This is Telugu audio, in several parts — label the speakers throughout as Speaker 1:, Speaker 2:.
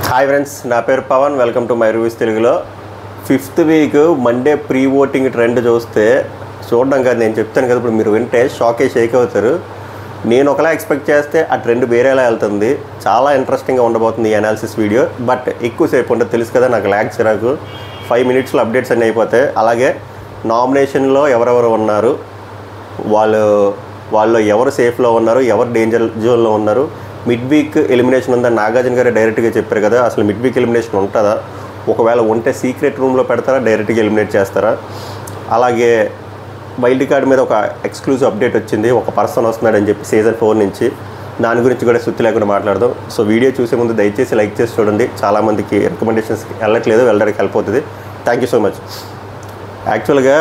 Speaker 1: హాయ్ ఫ్రెండ్స్, నా పేరు Pavan. Welcome to my reviews తెలుగులో. 5th week Monday pre voting trend చూడడం కాదు, నేను చెప్తాను కదా. ఇప్పుడు మీరు వింటే షేక్ అవుతారు. నేను ఒకలా ఎక్స్పెక్ట్ చేస్తే ఆ ట్రెండ్ వేరేలా వెళ్తుంది. చాలా ఇంట్రెస్టింగ్గా ఉండబోతుంది ఈ అనాలిసిస్ వీడియో. బట్ ఎక్కువసేపు ఉండదు, తెలుసు కదా నాకు ల్యాగ్ చిరాకు. 5 minutesలో అప్డేట్స్ అన్నీ అయిపోతాయి. అలాగే నామినేషన్లో ఎవరెవరు ఉన్నారు, వాళ్ళు ఎవరు సేఫ్లో ఉన్నారు, ఎవరు డేంజర్ జోన్లో ఉన్నారు, మిడ్ వీక్ ఎలిమినేషన్ ఉందని నాగార్జున గారు డైరెక్ట్గా చెప్పారు కదా. అసలు మిడ్ వీక్ ఎలిమినేషన్ ఉంటుందా, ఒకవేళ ఉంటే సీక్రెట్ రూమ్లో పెడతారా, డైరెక్ట్గా ఎలిమినేట్ చేస్తారా. అలాగే వైల్డ్ కార్డ్ మీద ఒక ఎక్స్క్లూజివ్ అప్డేట్ వచ్చింది, ఒక పర్సన్ వస్తున్నాడని చెప్పి సీజన్ 4 నుంచి. దాని గురించి కూడా సుత్తి లేకుండా మాట్లాడదాం. సో వీడియో చూసే ముందు దయచేసి లైక్ చేసి చూడండి. చాలామందికి రికమెండేషన్స్ వెళ్ళట్లేదు, వెళ్ళడానికి హెల్ప్ అవుతుంది. Thank you so much. యాక్చువల్గా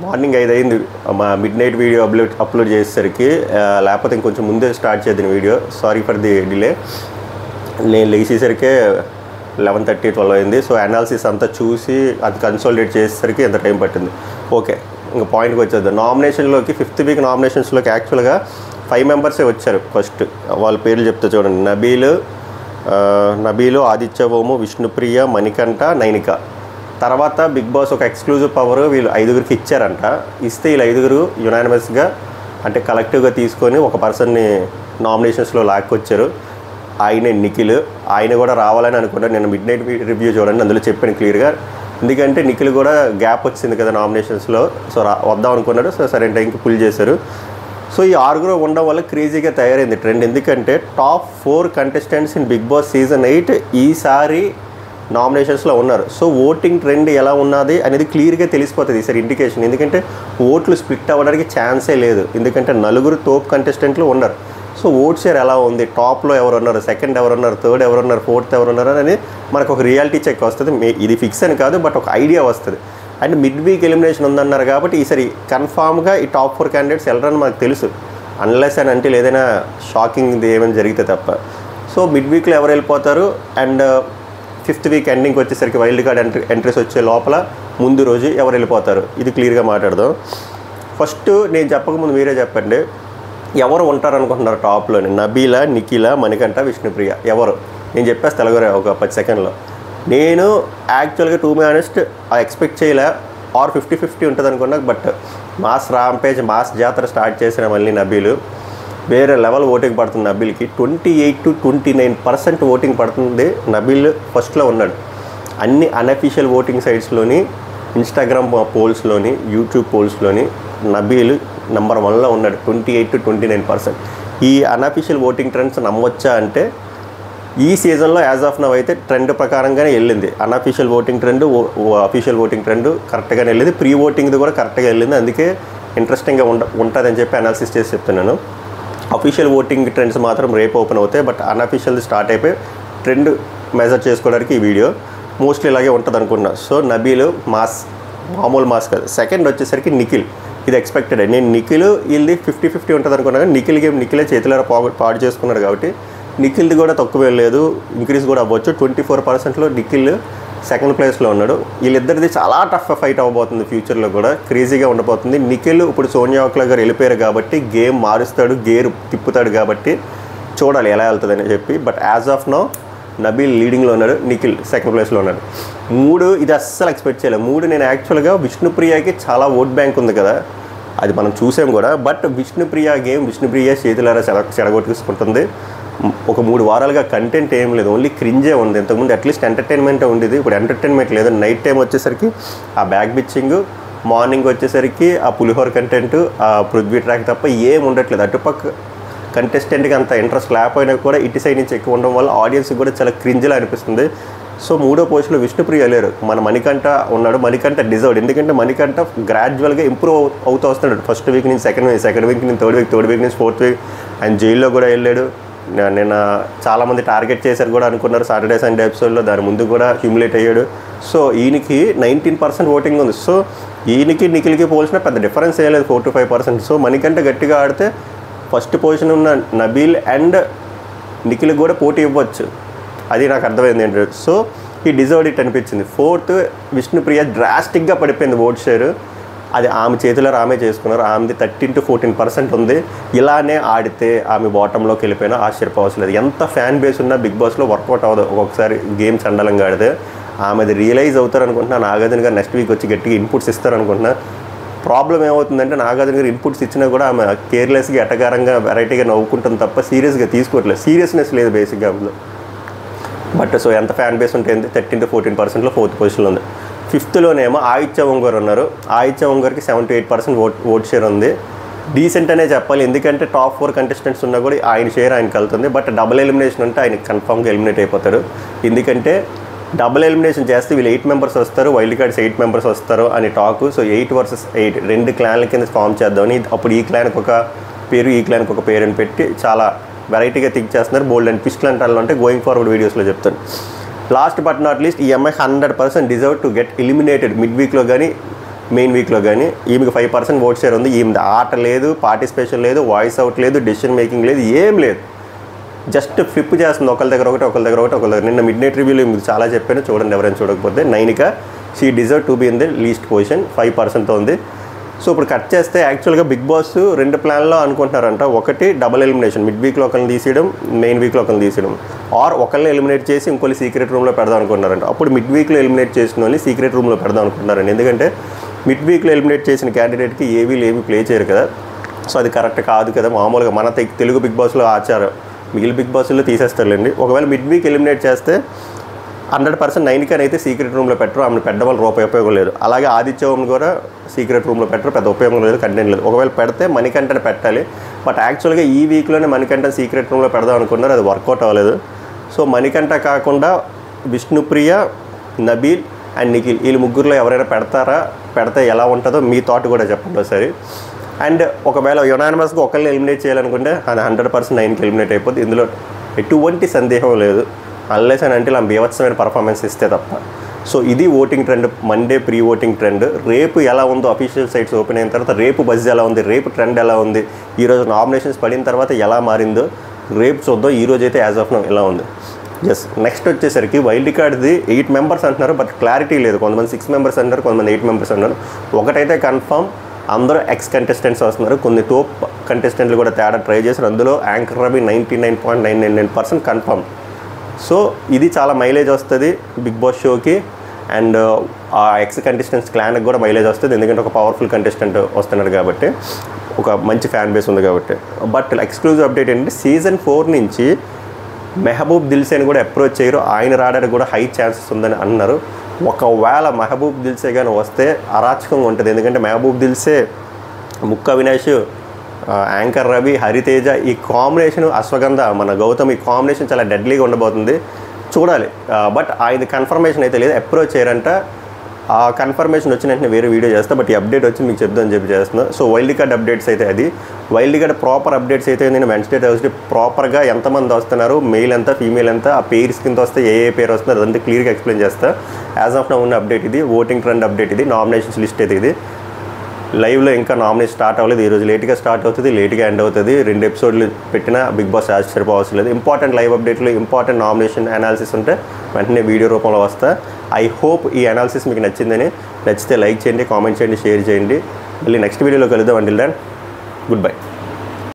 Speaker 1: మార్నింగ్ 5 అయింది మా మిడ్ నైట్ వీడియో అప్లోడ్ చేసేసరికి, లేకపోతే ఇంకొంచెం ముందే స్టార్ట్ చేద్దాం video. Sorry for the delay. నేను లేచేసరికే 11:30, 12 అయింది. సో అనాలిసిస్ అంతా చూసి అది కన్సాలిడేట్ చేసేసరికి ఎంత టైం పట్టింది. ఓకే, ఇంకా పాయింట్కి వచ్చేద్దాం. నామినేషన్లోకి 5th వీక్ నామినేషన్స్లోకి యాక్చువల్గా 5 మెంబర్సే వచ్చారు. ఫస్ట్ వాళ్ళ పేర్లు చెప్తే చూడండి. నబీలు, ఆదిత్య ఓము, విష్ణుప్రియ, మణికంఠ, నైనిక. తర్వాత బిగ్ బాస్ ఒక ఎక్స్క్లూజివ్ పవర్ వీళ్ళు 5గురికి ఇచ్చారంట. ఇస్తే వీళ్ళు 5గురు యునానిమస్గా అంటే కలెక్టివ్గా తీసుకొని ఒక పర్సన్ని నామినేషన్స్లో లాక్కొచ్చారు. ఆయనే నిఖిల్. ఆయన కూడా రావాలని అనుకుంటాను. నేను మిడ్ నైట్ రివ్యూ చూడండి, అందులో చెప్పాను క్లియర్గా. ఎందుకంటే నిఖిల్ కూడా గ్యాప్ వచ్చింది కదా నామినేషన్స్లో. సో వద్దాం అనుకున్నాడు. సో సరైన టైంకి పుల్ చేశారు. సో ఈ 6గురు ఉండడం వల్ల క్రేజీగా తయారైంది ట్రెండ్. ఎందుకంటే top 4 contestants in Bigg Boss season 8 ఈసారి నామినేషన్స్లో ఉన్నారు. సో ఓటింగ్ ట్రెండ్ ఎలా ఉన్నది అనేది క్లియర్గా తెలిసిపోతుంది ఈసారి ఇండికేషన్. ఎందుకంటే ఓట్లు స్ప్లిట్ అవ్వడానికి ఛాన్సే లేదు. ఎందుకంటే 4 తోప్ కంటెస్టెంట్లు ఉన్నారు. సో ఓట్ షేర్ ఎలా ఉంది, టాప్లో ఎవరు ఉన్నారు, సెకండ్ ఎవరు ఉన్నారు, థర్డ్ ఎవరు ఉన్నారు, ఫోర్త్ ఎవరు ఉన్నారు అని మనకు ఒక రియాలిటీ చెక్ వస్తుంది. ఇది ఫిక్స్ అని కాదు, బట్ ఒక ఐడియా వస్తుంది. అండ్ మిడ్ వీక్ ఎలిమినేషన్ ఉందన్నారు కాబట్టి ఈసారి కన్ఫామ్గా ఈ టాప్ 4 క్యాండిడేట్స్ వెళ్ళరని మనకు తెలుసు. అన్లెస్ అని అంటే ఏదైనా షాకింగ్ ఏమైనా జరిగితే తప్ప. సో మిడ్ వీక్లో ఎవరు వెళ్ళిపోతారు. అండ్ 5th వీక్ ఎండింగ్కి వచ్చేసరికి వైల్డ్ కార్డ్ ఎంట్రీస్ వచ్చే లోపల ముందు రోజు ఎవరు వెళ్ళిపోతారు, ఇది క్లియర్గా మాట్లాడదాం. ఫస్ట్ నేను చెప్పకముందు మీరే చెప్పండి, ఎవరు ఉంటారనుకుంటున్నారు టాప్లోని? నబీల, నిఖిల, మణికంఠ, విష్ణుప్రియ. ఎవరు? నేను చెప్పేసి తెలుగురే ఒక 10 సెకండ్లో. నేను యాక్చువల్గా టు బి ఆనెస్ట్ ఎక్స్పెక్ట్ చేయలే. ఆర్ 50-50 ఉంటుంది అనుకున్నా. బట్ మాస్ రాంపేజ్, మాస్ జాతర స్టార్ట్ చేసిన మళ్ళీ నబీలు వేరే లెవెల్ ఓటింగ్ పడుతుంది. నబీల్కి 28 to 29% ఓటింగ్ పడుతుంది. నబీల్ ఫస్ట్లో ఉన్నాడు. అన్ని అన్అఫీషియల్ ఓటింగ్ సైట్స్లోని, ఇన్స్టాగ్రామ్ పోల్స్లోని, యూట్యూబ్ పోల్స్లోని నబీల్ నెంబర్ 1లో ఉన్నాడు. 28 to 29%. ఈ అన్అఫీషియల్ ఓటింగ్ ట్రెండ్స్ నమ్మొచ్చా అంటే ఈ సీజన్లో యాజ్ ఆఫ్ నవ్ అయితే ట్రెండ్ ప్రకారంగానే వెళ్ళింది. Unofficial voting trend, official voting trend కరెక్ట్గానే వెళ్ళింది. ప్రీ ఓటింగ్ది కూడా కరెక్ట్గా వెళ్ళింది. అందుకే ఇంట్రెస్టింగ్గా ఉంటుందని చెప్పి అనాలిసిస్ చేసి చెప్తున్నాను. అఫీషియల్ ఓటింగ్ ట్రెండ్స్ మాత్రం రేపు ఓపెన్ అవుతాయి. బట్ అన్అఫీషియల్ స్టార్ట్ అయిపోయి ట్రెండ్ మెజర్ చేసుకోవడానికి ఈ వీడియో మోస్ట్లీ ఇలాగే ఉంటుంది అనుకున్నా. సో నబీలు మాస్, మామూలు మాస్ కాదు. సెకండ్ వచ్చేసరికి నిఖిల్. ఇది ఎక్స్పెక్టెడ్. నేను నిఖిల్ వీళ్ళది 50-50 ఉంటుంది అనుకున్నా. కానీ నిఖిలే చేతులారా పాడు చేసుకున్నాడు కాబట్టి నిఖిల్ది కూడా తక్కువ లేదు, ఇంక్రీజ్ కూడా అవ్వచ్చు. 24%లో నిఖిల్ సెకండ్ ప్లేస్లో ఉన్నాడు. వీళ్ళిద్దరిది చాలా టఫ్ ఫైట్ అవ్వబోతుంది. ఫ్యూచర్లో కూడా క్రేజీగా ఉండబోతుంది. నిఖిల్ ఇప్పుడు సోనియా అక్లా గారు వెళ్ళిపోయారు కాబట్టి గేమ్ మారుస్తాడు, గేర్ తిప్పుతాడు కాబట్టి చూడాలి ఎలా వెళ్తుందని చెప్పి. But as of now Nabeel లీడింగ్లో ఉన్నాడు, నిఖిల్ సెకండ్ ప్లేస్లో ఉన్నాడు. 3 ఇది అస్సలు ఎక్స్పెక్ట్ చేయలేదు. 3 నేను యాక్చువల్గా విష్ణుప్రియకి చాలా ఓట్ బ్యాంక్ ఉంది కదా, అది మనం చూసాం కూడా. బట్ విష్ణుప్రియ చేతులారా చెడగొట్టుకుంటుంది. ఒక 3 వారాలుగా కంటెంట్ ఏం లేదు, ఓన్లీ క్రింజే ఉంది. ఇంతకుముందు అట్లీస్ట్ ఎంటర్టైన్మెంటే ఉండేది, ఇప్పుడు ఎంటర్టైన్మెంట్ లేదు. నైట్ టైం వచ్చేసరికి ఆ బ్యాక్ బిచ్చింగ్, మార్నింగ్ వచ్చేసరికి ఆ పులిహోర కంటెంట్, ఆ పృథ్వీ ట్రాక్ తప్ప ఏం ఉండట్లేదు. అటుపక్క కంటెస్టెంట్కి అంత ఇంట్రెస్ట్ లేకపోయినా కూడా ఇటు సైడ్ నుంచి ఎక్కువ ఉండడం వల్ల ఆడియన్స్కి కూడా చాలా క్రింజ్లా అనిపిస్తుంది. సో 3వ పొజిషన్లో విష్ణుప్రియ లేరు, మన మణికంఠ ఉన్నాడు. మణికంఠ డిజర్వ్డ్. ఎందుకంటే మణికంఠ గ్రాడ్యువల్గా ఇంప్రూవ్ అవుతూ వస్తున్నాడు. ఫస్ట్ వీక్ నుంచి సెకండ్ వీక్ నుంచి థర్డ్ వీక్ నుంచి ఫోర్త్ వీక్. ఆయన జైల్లో కూడా వెళ్ళాడు. నిన్న చాలామంది టార్గెట్ చేశారు కూడా అనుకున్నారు సాటర్డే సండే ఎపిసోడ్లో. దాని ముందు కూడా హ్యూమిలేట్ అయ్యాడు. సో ఈయనకి 19% ఓటింగ్ ఉంది. సో ఈయనకి నిఖిల్కి పోల్చిన పెద్ద డిఫరెన్స్ ఏం లేదు, 4 to 5%. సో మణికంఠ గట్టిగా ఆడితే ఫస్ట్ పొజిషన్ ఉన్న నబీల్ అండ్ నిఖిల్కి కూడా పోటీ ఇవ్వచ్చు. అది నాకు అర్థమైంది ఏంటంటే. సో ఈ డిజర్వ్డ్ ఇట్ అనిపించింది. 4th విష్ణుప్రియ డ్రాస్టిక్గా పడిపోయింది ఓట్ షేర్. అది ఆమె చేతిలో ఆమె చేసుకున్నారు. ఆమెది 13 to 14% ఉంది. ఇలానే ఆడితే ఆమె బాటంలోకి వెళ్ళిపోయినా ఆశ్చర్యపోవడం లేదు. ఎంత ఫ్యాన్ బేస్ ఉన్నా బిగ్ బాస్లో వర్కౌట్ అవ్వదు. ఒక్కొక్కసారి గేమ్స్ అండలంగా ఆడితే ఆమెది రియలైజ్ అవుతారు అనుకుంటున్నా. నాగార్జున గారు నెక్స్ట్ వీక్ వచ్చి గట్టిగా ఇన్పుట్స్ ఇస్తారనుకుంటున్నా. ప్రాబ్లం ఏమవుతుందంటే నాగార్జున గారు ఇన్పుట్స్ ఇచ్చినా కూడా ఆమె కేర్లెస్గా ఎటగారంగా వెరైటీగా నవ్వుకుంటుంది తప్ప సీరియస్గా తీసుకోవట్లేదు. సీరియస్నెస్ లేదు బేసిక్గా అందులో. బట్ సో ఎంత ఫ్యాన్ బేస్ ఉంటే 13 to 14%లో 4th పొజిషన్లో ఉంది. 5th ఆదిత్య ఒంగోర్ ఉన్నారు. ఆదిత్య ఒంగోర్కి 78% ఓట్ షేర్ ఉంది. డీసెంట్ అనే చెప్పాలి, ఎందుకంటే టాప్ 4 కంటెస్టెంట్స్ ఉన్నా కూడా ఆయన షేర్ ఆయనకి వెళ్తుంది. బట్ డబుల్ ఎలిమినేషన్ అంటే ఆయన కన్ఫామ్గా ఎలిమినేట్ అయిపోతారు. ఎందుకంటే డబుల్ ఎలిమినేషన్ చేస్తే వీళ్ళు 8 మెంబర్స్ వస్తారు, వైల్డ్ కార్డ్స్ 8 మెంబర్స్ వస్తారు అని టాకు. సో 8 versus 8 2 క్లాన్ల కింద ఫామ్ చేద్దామని అప్పుడు ఈ క్లాన్కి ఒక పేరు ఈ క్లాన్కి ఒక పేరు అని పెట్టి చాలా వెరైటీగా థింక్ చేస్తున్నారు. బోల్డ్ అండ్ ట్విస్ట్లు అంటే గోయింగ్ ఫార్వర్డ్ వీడియోస్లో చెప్తాను. లాస్ట్ బట్ నాట్ లీస్ట్ ఈ అమ్మాయి 100% deserve to get eliminated mid వీక్లో కానీ మెయిన్ వీక్లో కానీ. ఈమెకి 5% ఓట్ షేర్ ఉంది. ఈమె ఆట లేదు, పార్టిసిపేషన్ లేదు, వాయిస్ అవుట్ లేదు, డెసిషన్ మేకింగ్ లేదు, ఏం లేదు. జస్ట్ ఫ్లిప్ చేస్తుంది ఒకరి దగ్గర ఒకటి. నిన్న మిడ్ నైట్ రివ్యూలో మీకు చాలా చెప్పాను, చూడండి ఎవరైనా చూడకపోతే. Nainika she deserve to be in the least position, 5% ఉంది. సో ఇప్పుడు కట్ చేస్తే యాక్చువల్గా బిగ్ బాస్ 2 ప్లాన్లో అనుకుంటున్నారంట. ఒకటి డబుల్ ఎలిమినేషన్, మిడ్ వీక్లో ఒకరిని తీసేయడం, మెయిన్ వీక్లో ఒకరిని తీసేయడం, ఆర్ ఒకరిని ఎలిమినేట్ చేసి ఇంకొకరి సీక్రెట్ రూమ్లో పెడదాం అనుకుంటున్నారంట. అప్పుడు మిడ్ వీక్లో ఎలిమినేట్ చేసిన వాళ్ళని సీక్రెట్ రూమ్లో పెడదాం అనుకుంటున్నారండి. ఎందుకంటే మిడ్ వీక్లో ఎలిమినేట్ చేసిన క్యాండిడేట్కి ఏమీ ప్లే చేయరు కదా. సో అది కరెక్ట్ కాదు కదా. మామూలుగా మన తెలుగు బిగ్ బాస్లో ఆచారం, మిగిలిన బిగ్ బాస్లో తీసేస్తారులేండి. ఒకవేళ మిడ్ వీక్ ఎలిమినేట్ చేస్తే 100% నైనికని అయితే సీక్రెట్ రూమ్లో పెట్టరు. ఆమెను పెట్టడం వల్ల ఉపయోగం లేదు. అలాగే ఆదిత్యవం కూడా సీక్రెట్ రూమ్లో పెట్టరు, పెద్ద ఉపయోగం లేదు, కంటెంట్ లేదు. ఒకవేళ పెడితే మణికంఠని పెట్టాలి. బట్ యాక్చువల్గా ఈ వీక్లోనే మణికంఠని సీక్రెట్ రూమ్లో పెడదాం అనుకున్నారు, అది వర్కౌట్ అవ్వలేదు. సో మణికంఠ కాకుండా విష్ణుప్రియ, నబీల్ అండ్ నిఖిల్, వీళ్ళు ముగ్గురులో ఎవరైనా పెడితే ఎలా ఉంటుందో మీ థాట్ కూడా చెప్పండి ఒకసారి. అండ్ ఒకవేళ యునానిమస్గా ఒకరిని ఎలిమినేట్ చేయాలనుకుంటే అది 100% నైన్కి ఎలిమినేట్ అయిపోతుంది. ఇందులో ఎటువంటి సందేహం లేదు, అన్లెస్ అని అంటే ఇలా బీభత్సమైన పర్ఫార్మెన్స్ ఇస్తే తప్ప. సో ఇది voting trend, Monday pre voting trend. రేపు ఎలా ఉందో అఫీషియల్ సైట్స్ ఓపెన్ అయిన తర్వాత రేపు బజ్ ఎలా ఉంది, రేపు ట్రెండ్ ఎలా ఉంది, ఈరోజు నామినేషన్స్ పడిన తర్వాత ఎలా మారిందో రేపు చూద్దాం. ఈరోజు అయితే యాజ్ ఆఫ్ నౌ ఎలా ఉంది. నెక్స్ట్ వచ్చేసరికి వైల్డ్ కార్డ్ది 8 మెంబర్స్ అంటున్నారు, బట్ క్లారిటీ లేదు. కొంతమంది 6 మెంబర్స్ అంటారు, కొంతమంది 8 మెంబర్స్ అంటారు. ఒకటైతే కన్ఫర్మ్, అందరూ ఎక్స్ కంటెస్టెంట్స్ వస్తున్నారు. కొన్ని తోప్ కంటెస్టెంట్లు కూడా తేడా ట్రై చేశారు. అందులో యాంకర్ రవి 99.999% కన్ఫర్మ్. సో ఇది చాలా మైలేజ్ వస్తుంది బిగ్ బాస్ షోకి. అండ్ ఆ ఎక్స్ కంటెస్టెంట్స్ క్లాన్కి కూడా మైలేజ్ వస్తుంది, ఎందుకంటే ఒక పవర్ఫుల్ కంటెస్టెంట్ వస్తున్నారు కాబట్టి, ఒక మంచి ఫ్యాన్ బేస్ ఉంది కాబట్టి. బట్ ఎక్స్క్లూజివ్ అప్డేట్ ఏంటంటే సీజన్ 4 నుంచి మెహబూబ్ దిల్సేని కూడా అప్రోచ్ చేయరు. ఆయన రావడానికి కూడా హై ఛాన్సెస్ ఉందని అన్నారు. ఒకవేళ మెహబూబ్ దిల్సే కానీ వస్తే అరాచకంగా ఉంటుంది. ఎందుకంటే మెహబూబ్ దిల్సే, ముక్క అవినాష్, యాంకర్ రవి, హరితేజ, ఈ కాంబినేషన్, అశ్వగంధ, మన గౌతమ్, ఈ కాంబినేషన్ చాలా డెడ్లీగా ఉండబోతుంది. చూడాలి. బట్ ఆయన కన్ఫర్మేషన్ అయితే లేదు, అప్రోచ్ చేయరంట. ఆ కన్ఫర్మేషన్ వచ్చిన వెంటనే వేరే వీడియో చేస్తా. బట్ ఈ అప్డేట్ వచ్చి మీకు చెప్దామని చెప్పి చేస్తున్నా. సో వైల్డ్ కార్డ్ అప్డేట్స్ అయితే అది. వైల్డ్ కార్డ్ ప్రాపర్ అప్డేట్స్ అయితే నేను వెన్స్డే థర్స్డే ప్రాపర్గా ఎంతమంది వస్తున్నారు, మెయిల్ ఎంత, ఫీమేల్ ఎంత, ఆ పేర్స్ కింద వస్తే ఏ పేరు వస్తున్నారు అదంతా క్లియర్గా ఎక్స్ప్లెయిన్ చేస్తా. యాజ్ ఆఫ్ నౌ ఉన్న అప్డేట్ ఇది. ఓటింగ్ ట్రెండ్ అప్డేట్ ఇది. నామినేషన్స్ లిస్ట్ అయితే ఇది. లైవ్లో ఇంకా నామినేషన్ స్టార్ట్ అవ్వలేదు. ఈరోజు లేట్గా స్టార్ట్ అవుతుంది, లేట్గా ఎండ్ అవుతుంది. 2 ఎపిసోడ్లు పెట్టినా బిగ్ బాస్ ఆశ్చర్యపోవాల్సిన లేదు. ఇంపార్టెంట్ లైవ్ అప్డేట్లు, ఇంపార్టెంట్ నామినేషన్ అనాలిసిస్ ఉంటే వెంటనే వీడియో రూపంలో వస్తా. ఐ హోప్ ఈ అనాలిసిస్ మీకు నచ్చిందని. నచ్చితే లైక్ చేయండి, కామెంట్ చేయండి, షేర్ చేయండి. మళ్ళీ నెక్స్ట్ వీడియోలో కలుద్దాం. Until then good bye.